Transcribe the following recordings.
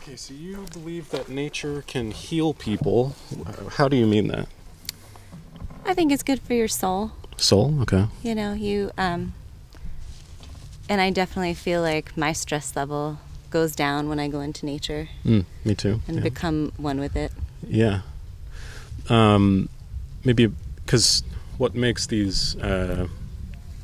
Okay, so you believe that nature can heal people. How do you mean that? I think it's good for your soul. Soul? Okay. You know, and I definitely feel like my stress level goes down when I go into nature. Me too. And become one with it. Yeah. Maybe because what makes these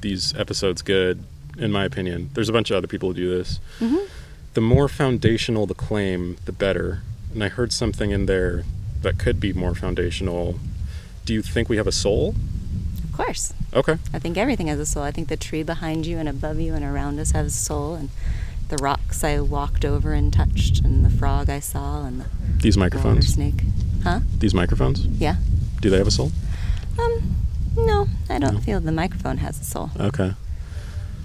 episodes good, in my opinion, there's a bunch of other people who do this. Mm-hmm. The more foundational the claim, the better. And I heard something in there that could be more foundational. Do you think we have a soul? Of course. Okay. I think everything has a soul. I think the tree behind you and above you and around us has a soul, and the rocks I walked over and touched, and the frog I saw, and These microphones. water snake. Huh? These microphones? Yeah. Do they have a soul? No, I don't feel the microphone has a soul. Okay.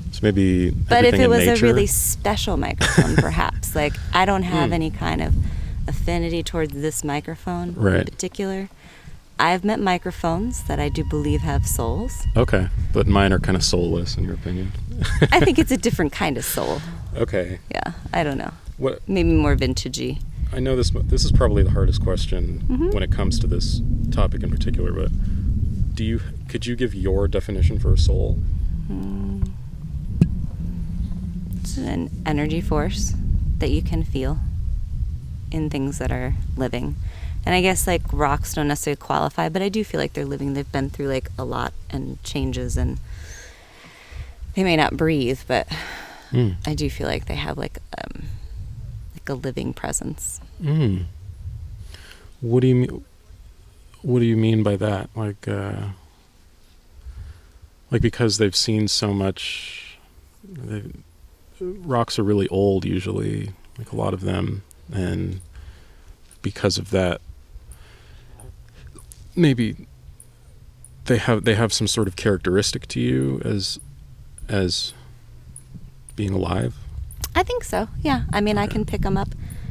So maybe But if it was nature... a really special microphone, perhaps. Like, I don't have any kind of affinity towards this microphone in particular. I've met microphones that I do believe have souls. Okay, but mine are kind of soulless, in your opinion. I think it's a different kind of soul. Okay. Yeah, I don't know. What? Maybe more vintagey. I know this is probably the hardest question when it comes to this topic in particular, but could you give your definition for a soul? It's an energy force that you can feel in things that are living. And I guess, like, rocks don't necessarily qualify, but I do feel like they're living. They've been through, like, a lot and changes, and they may not breathe, but I do feel like they have, like a living presence. What do you mean? What do you mean by that? Like because they've seen so much. Rocks are really old usually, like a lot of them, and because of that, maybe they have some sort of characteristic to you as being alive. I think so. Yeah. I mean, I can pick them up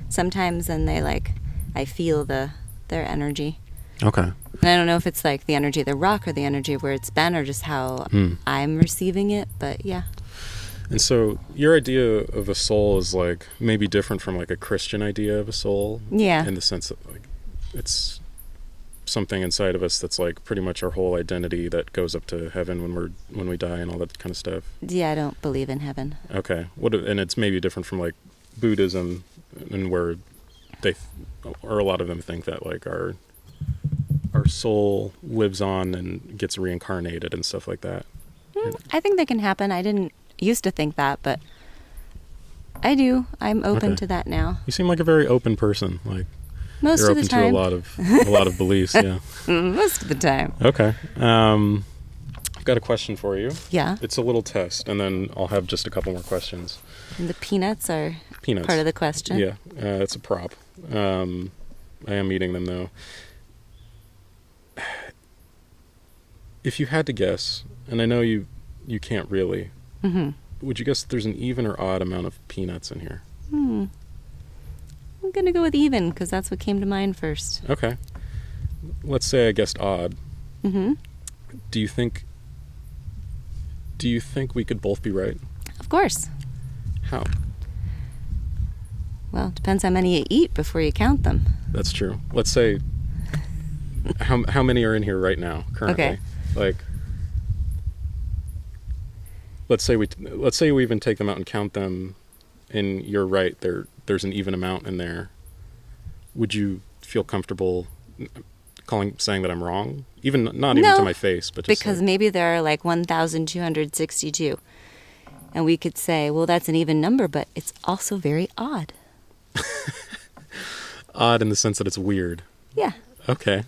sometimes, and I feel their energy. Okay. And I don't know if it's like the energy of the rock or the energy of where it's been or just how I'm receiving it, but yeah. And so your idea of a soul is like maybe different from like a Christian idea of a soul. Yeah. In the sense that like it's something inside of us that's like pretty much our whole identity that goes up to heaven when we die and all that kind of stuff. Yeah, I don't believe in heaven. Okay. And it's maybe different from like Buddhism, and where or a lot of them think that like our soul lives on and gets reincarnated and stuff like that. I think that can happen. I didn't used to think that, but I do. I'm open to that now. You seem like a very open person. Like most you're of the open time. to a lot of beliefs. Yeah. Most of the time. Okay. I've got a question for you. Yeah. It's a little test, and then I'll have just a couple more questions. And the peanuts are Peanuts. part of the question. Yeah. It's a prop. I am eating them though. If you had to guess, and I know you can't really, would you guess that there's an even or odd amount of peanuts in here? I'm going to go with even, because that's what came to mind first. Okay. Let's say I guessed odd. Do you think we could both be right? Of course. How? Well, it depends how many you eat before you count them. That's true. Let's say, how many are in here right now, currently? Okay. Like, let's say we even take them out and count them, and you're right, there's an even amount in there. Would you feel comfortable saying that I'm wrong? Not even to my face, but just because maybe there are like 1,262. And we could say, well, that's an even number, but it's also very odd. Odd in the sense that it's weird. Yeah. Okay.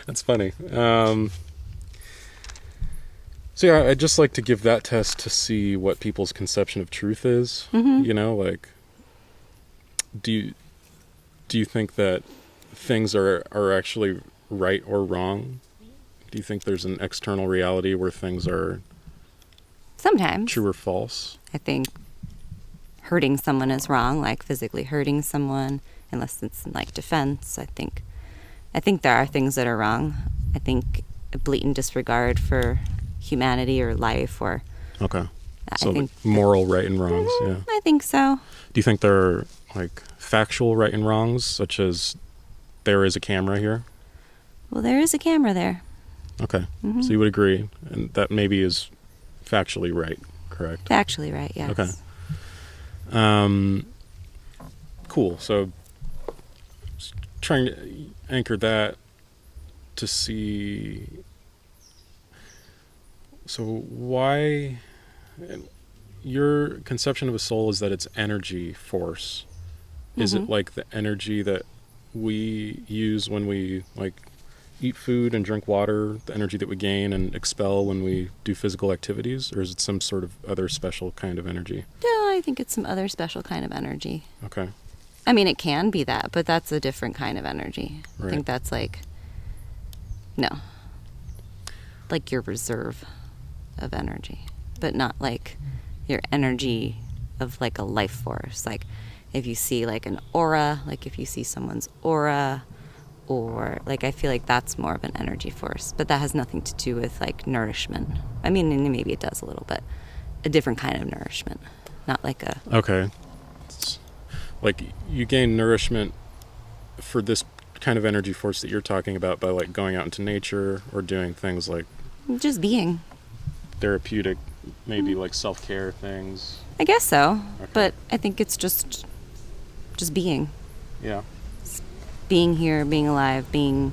That's funny. So yeah, I'd just like to give that test to see what people's conception of truth is. You know, like, do you think that things are actually right or wrong? Do you think there's an external reality where things are sometimes true or false? I think hurting someone is wrong, like physically hurting someone, unless it's in like defense. I think there are things that are wrong. I think a blatant disregard for humanity or life, or okay. I So think moral right and wrongs. Yeah. I think so. Do you think there are like factual right and wrongs, such as there is a camera here? Well, there is a camera there. Okay. So you would agree, and that maybe is factually right, correct? Factually right, yes. Okay. Cool. So trying to anchor that to see. So why your conception of a soul is that it's energy force. Is it like the energy that we use when we like eat food and drink water, the energy that we gain and expel when we do physical activities, or is it some sort of other special kind of energy? No, I think it's some other special kind of energy. Okay. I mean, it can be that, but that's a different kind of energy. Right. I think that's like your reserve of energy, but not like your energy of like a life force. Like if you see like an aura, like if you see someone's aura, or like I feel like that's more of an energy force, but that has nothing to do with like nourishment. I mean, and maybe it does a little bit. A different kind of nourishment, not like a... Okay. It's like you gain nourishment for this kind of energy force that you're talking about by like going out into nature or doing things like just being therapeutic, maybe like self-care things. I guess so. Okay. But I think it's just being. Yeah. Being here, being alive, being...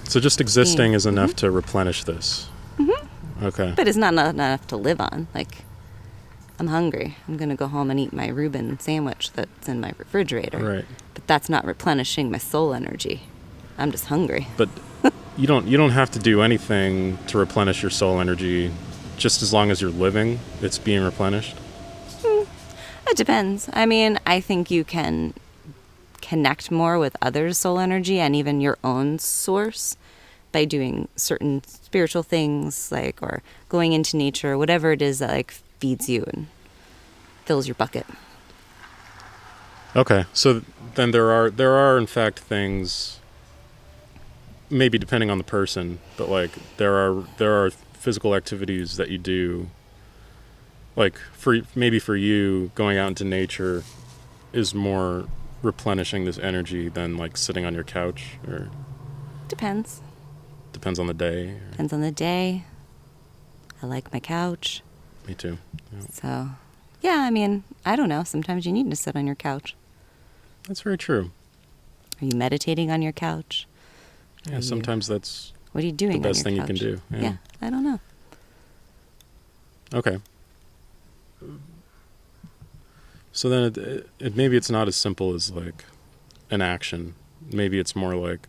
So just existing is enough to replenish this. Okay. But it's not enough to live on. Like, I'm hungry. I'm going to go home and eat my Reuben sandwich that's in my refrigerator. Right. But that's not replenishing my soul energy. I'm just hungry. But you don't have to do anything to replenish your soul energy. Just as long as you're living, it's being replenished. It depends. I mean, I think you can connect more with others' soul energy and even your own source by doing certain spiritual things, like, or going into nature, whatever it is that like feeds you and fills your bucket. Okay, so then there are in fact things, maybe depending on the person, but like there are physical activities that you do, like for you going out into nature is more replenishing this energy than like sitting on your couch, or Depends on the day. on the day. I like my couch. Me too. Yeah. So yeah, I mean, I don't know, sometimes you need to sit on your couch. That's very true. Are you meditating on your couch? Yeah, sometimes that's What are you doing the best on thing your you couch? can do. Yeah, I don't know. Okay. So then maybe it's not as simple as like an action. Maybe it's more like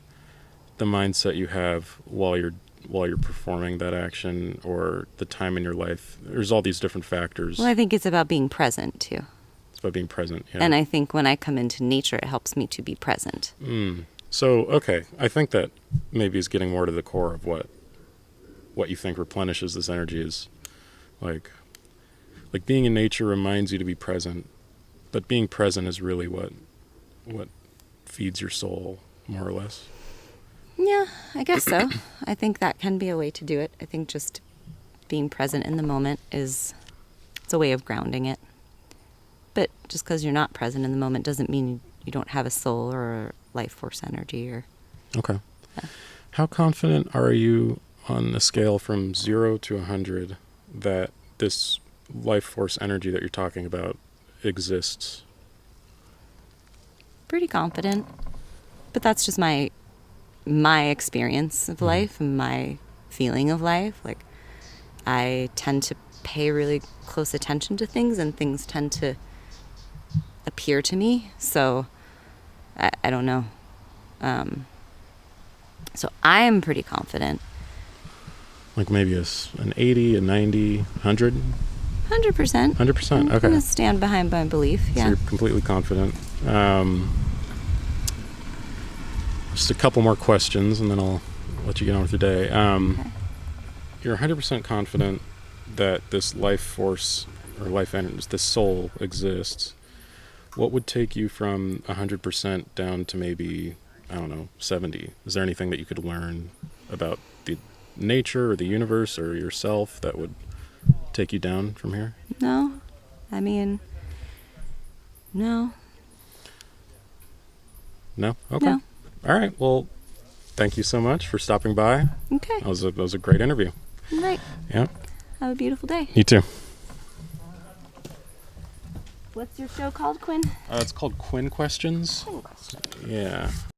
the mindset you have while you're performing that action, or the time in your life. There's all these different factors. Well, I think it's about being present too. It's about being present. Yeah. And I think when I come into nature, it helps me to be present. So, okay, I think that maybe is getting more to the core of what you think replenishes this energy is. Like being in nature reminds you to be present, but being present is really what feeds your soul, more or less. Yeah, I guess so. I think that can be a way to do it. I think just being present in the moment it's a way of grounding it. But just because you're not present in the moment doesn't mean you don't have a soul or a life force energy. Or Okay. Yeah. How confident are you on a scale from 0 to 100 that this life force energy that you're talking about exists? Pretty confident. But that's just my experience of life and my feeling of life. Like, I tend to pay really close attention to things, and things tend to appear to me. So I don't know. So I am pretty confident. Like maybe an 80, a 90, 100? 100%. 100%, I'm okay. going to stand behind my belief, yeah. So you're completely confident. Just a couple more questions, and then I'll let you get on with your day. Okay. You're 100% confident that this life force or life energy, this soul exists. What would take you from 100% down to maybe, I don't know, 70? Is there anything that you could learn about the nature or the universe or yourself that would take you down from here? No, I mean, No. No? Okay. No. All right. Well, thank you so much for stopping by. Okay. That was a great interview. Right. Yeah. Have a beautiful day. You too. What's your show called, Quinn? It's called Quinn Questions. Quinn Questions. Yeah.